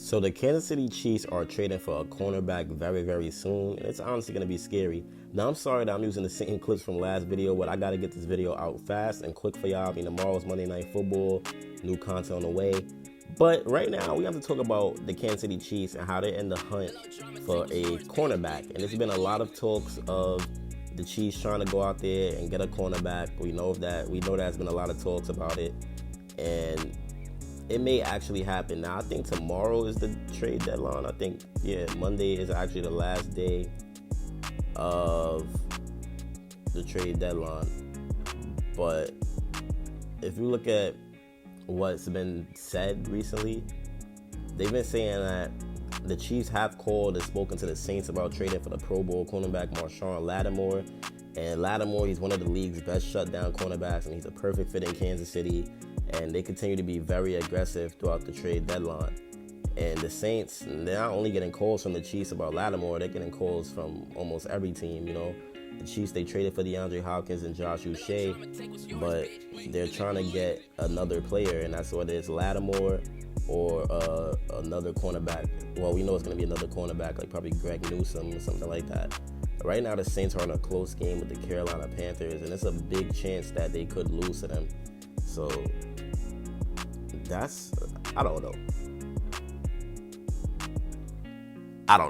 So the Kansas City Chiefs are trading for a cornerback very, very soon. It's honestly going to be scary. Now, I'm sorry that I'm using the same clips from last video, but I got to get this video out fast and quick for y'all. I mean, tomorrow's Monday Night Football, new content on the way. But right now, we have to talk about the Kansas City Chiefs and how they're in the hunt for a cornerback. And there's been a lot of talks of the Chiefs trying to go out there and get a cornerback. We know there's been a lot of talks about it. And it may actually happen. Now, I think tomorrow is the trade deadline. I think, Monday is actually the last day of the trade deadline. But if you look at what's been said recently, they've been saying that the Chiefs have called and spoken to the Saints about trading for the Pro Bowl cornerback Marshon Lattimore. And Lattimore, he's one of the league's best shutdown cornerbacks, and he's a perfect fit in Kansas City. And they continue to be very aggressive throughout the trade deadline. And the Saints, they're not only getting calls from the Chiefs about Lattimore, they're getting calls from almost every team. You know, the Chiefs, they traded for DeAndre Hopkins and Josh Uche, but they're trying to get another player, and that's whether it's Lattimore or another cornerback. Well, we know it's going to be another cornerback, like probably Greg Newsome or something like that. Right now, the Saints are in a close game with the Carolina Panthers, and it's a big chance that they could lose to them. So I don't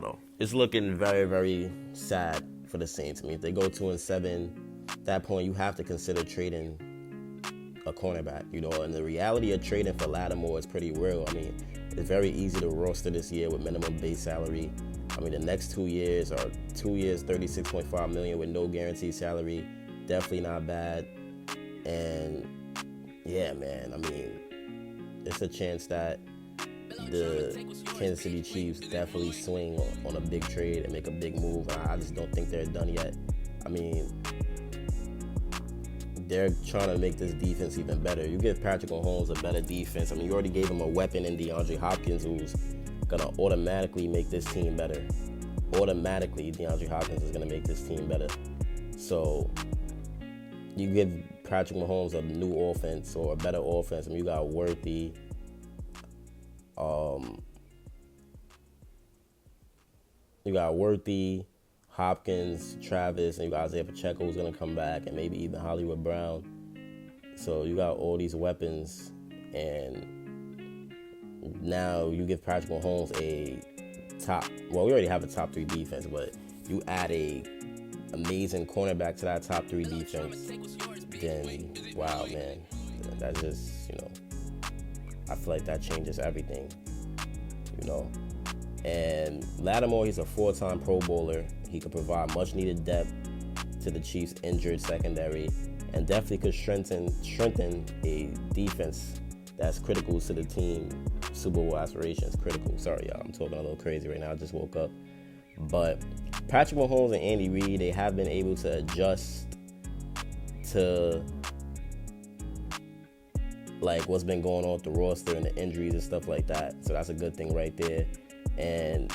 know. It's looking very, very sad for the Saints. I mean, if they go 2-7, at that point you have to consider trading a cornerback, you know. And the reality of trading for Lattimore is pretty real. I mean, it's very easy to roster this year with minimum base salary. I mean, the next 2 years are 2 years, $36.5 million with no guaranteed salary. Definitely not bad. And yeah, man, I mean, it's a chance that the Kansas City Chiefs definitely swing on a big trade and make a big move. I just don't think they're done yet. I mean, they're trying to make this defense even better. You give Patrick Mahomes a better defense. I mean, you already gave him a weapon in DeAndre Hopkins who's going to automatically make this team better. Automatically, DeAndre Hopkins is going to make this team better. So you give Patrick Mahomes a new offense or a better offense. I mean, you got Worthy, Hopkins, Travis, and you got Isaiah Pacheco who's going to come back, and maybe even Hollywood Brown. So you got all these weapons, and now you give Patrick Mahomes we already have a top 3 defense, but you add a amazing cornerback to that top 3 defense, then wow, man, that just, I feel like that changes everything, And Lattimore, he's a 4-time Pro Bowler. He could provide much needed depth to the Chiefs' injured secondary, and definitely could strengthen a defense that's critical to the team Super Bowl aspirations. Critical. Sorry, y'all, I'm talking a little crazy right now. I just woke up. But Patrick Mahomes and Andy Reid, they have been able to adjust to like what's been going on with the roster and the injuries and stuff like that. So that's a good thing right there. And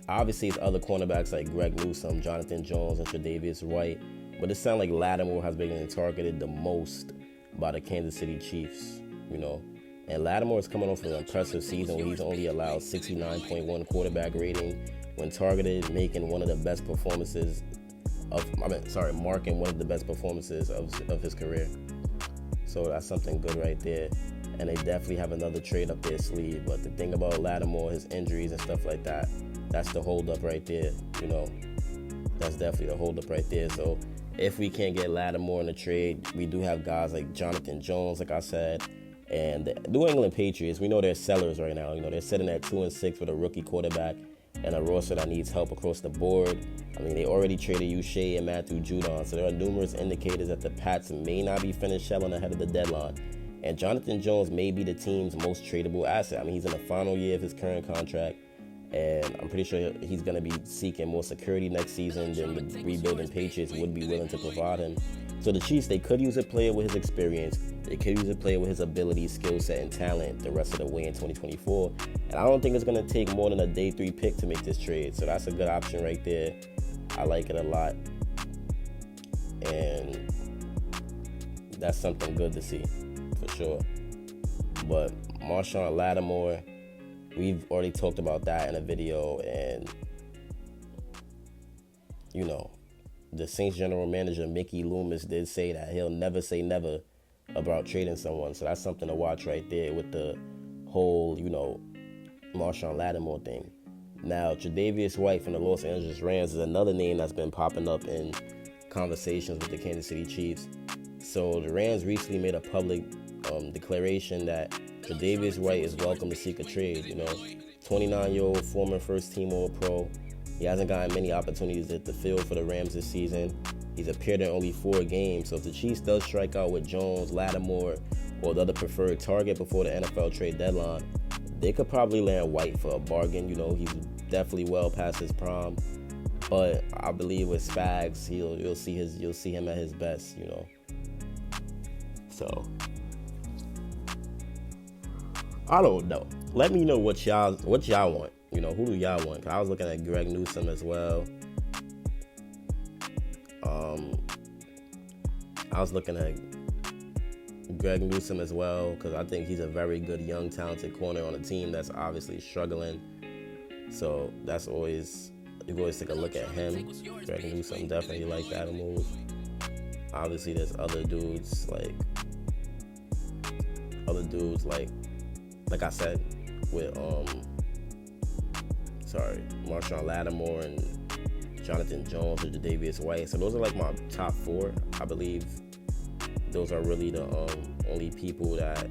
obviously it's other cornerbacks like Greg Newsome, Jonathan Jones, and Tre'Davious White. But it sounds like Lattimore has been getting targeted the most by the Kansas City Chiefs, And Lattimore is coming off an impressive season where he's only allowed 69.1 quarterback rating when targeted, marking one of the best performances of his career. So that's something good right there. And they definitely have another trade up their sleeve. But the thing about Lattimore, his injuries and stuff like that, that's the holdup right there, That's definitely the holdup right there. So if we can't get Lattimore in the trade, we do have guys like Jonathan Jones, like I said, and the New England Patriots. We know they're sellers right now. They're sitting at 2-6 with a rookie quarterback and a roster that needs help across the board. I mean, they already traded Uche and Matthew Judon, so there are numerous indicators that the Pats may not be finished selling ahead of the deadline. And Jonathan Jones may be the team's most tradable asset. I mean, he's in the final year of his current contract, and I'm pretty sure he's going to be seeking more security next season than the rebuilding Patriots would be willing to provide him. So the Chiefs, they could use a player with his experience. They could use a player with his ability, skill set, and talent the rest of the way in 2024. And I don't think it's going to take more than a day 3 pick to make this trade. So that's a good option right there. I like it a lot. And that's something good to see, for sure. But Marshon Lattimore, we've already talked about that in a video, and you know, the Saints general manager Mickey Loomis did say that he'll never say never about trading someone. So that's something to watch right there with the whole, you know, Marshawn Lattimore thing. Now, Tre'Davious White from the Los Angeles Rams is another name that's been popping up in conversations with the Kansas City Chiefs. So the Rams recently made a public declaration that Tre'Davious White is welcome to seek a trade. You know, 29-year-old former first-team All-Pro. He hasn't gotten many opportunities at the field for the Rams this season. He's appeared in only 4 games. So if the Chiefs does strike out with Jones, Lattimore, or the other preferred target before the NFL trade deadline, they could probably land White for a bargain. You know, he's definitely well past his prime. But I believe with Spags, you'll see him at his best, you know. So I don't know. Let me know what y'all want. You know, who do y'all want? 'Cause I was looking at Greg Newsome as well. Because I think he's a very good young talented corner on a team that's obviously struggling. So you always take a look at him. Greg Newsome, definitely like that move. Obviously there's other dudes like I said with Marshawn Lattimore and Jonathan Jones or Tre'Davious White. So those are like my top 4. I believe those are really the only people that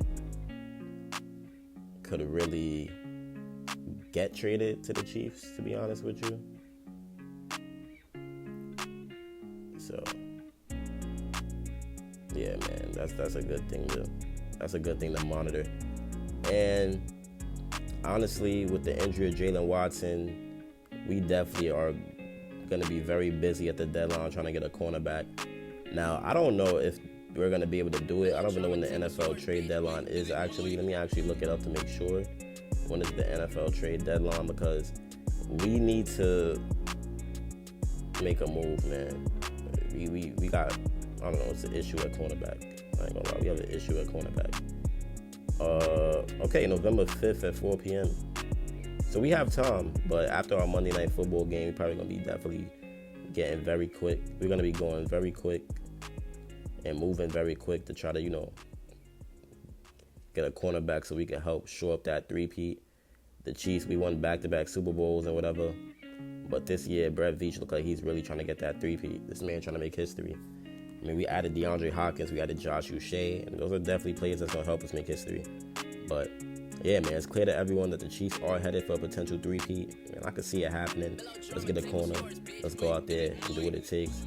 could really get traded to the Chiefs, to be honest with you. So yeah, man, that's a good thing to monitor. And honestly, with the injury of Jalen Watson, we definitely are going to be very busy at the deadline trying to get a cornerback. Now, I don't know if we're going to be able to do it. I don't even know when the NFL trade deadline is actually. Let me actually look it up to make sure. When is the NFL trade deadline? Because we need to make a move, man. We got, I don't know, it's an issue at cornerback. I ain't gonna lie, we have an issue at cornerback. Okay, November 5th at 4 p.m. So we have time, but after our Monday Night Football game, we're probably going to be definitely getting very quick. We're going to be going very quick and moving very quick to try to, you know, get a cornerback so we can help shore up that three-peat. The Chiefs, we won back-to-back Super Bowls and whatever. But this year, Brett Veach looked like he's really trying to get that three-peat. This man trying to make history. I mean, we added DeAndre Hopkins, we added Josh Uche, and those are definitely players that's going to help us make history. But, yeah, man, it's clear to everyone that the Chiefs are headed for a potential three-peat. Man, I can see it happening. Let's get a corner. Let's go out there and do what it takes.